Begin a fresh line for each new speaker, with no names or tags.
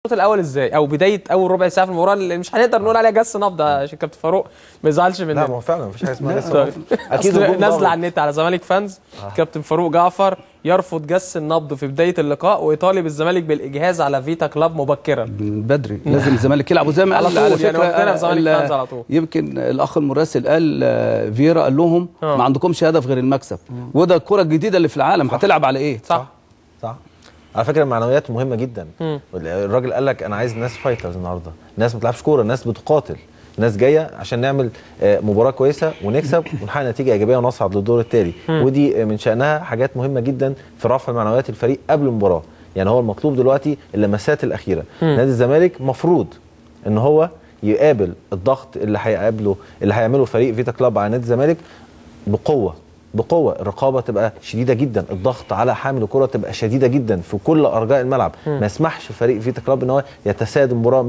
الشوط الاول ازاي او بدايه اول ربع ساعه في المباراه اللي مش هنقدر نقول عليها جس نبض عشان كابتن فاروق ما يزعلش مننا.
لا ما هو فعلا مفيش حاجه اسمها جس
طيب.
نبض. اكيد
نازله على النت على زمالك فانز كابتن فاروق جعفر يرفض جس النبض في بدايه اللقاء ويطالب الزمالك بالاجهاز على فيتا كلاب مبكرا
من بدري. لازم الزمالك يلعب وزي ما قال
على فكره يعني زمالك فانز على طول.
يمكن الاخ المراسل قال فييرا قال لهم ما عندكمش هدف غير المكسب وده الكره الجديده اللي في العالم هتلعب على ايه؟
صح
على فكره المعنويات مهمه جدا. الراجل قال لك انا عايز ناس فايترز النهارده، ناس ما بتلعبش كوره، ناس بتقاتل، ناس جايه عشان نعمل مباراه كويسه ونكسب ونحقق نتيجه ايجابيه ونصعد للدور التالي. ودي من شانها حاجات مهمه جدا في رفع معنويات الفريق قبل المباراه. يعني هو المطلوب دلوقتي اللمسات الاخيره. نادي الزمالك مفروض ان هو يقابل الضغط اللي هيعمله فريق فيتا كلاب على نادي الزمالك بقوه. الرقابه تبقى شديده جدا، الضغط على حامل الكره تبقى شديده جدا في كل ارجاء الملعب. ما يسمحش فريق فيتا كلاب ان هو يتسيد المباراه.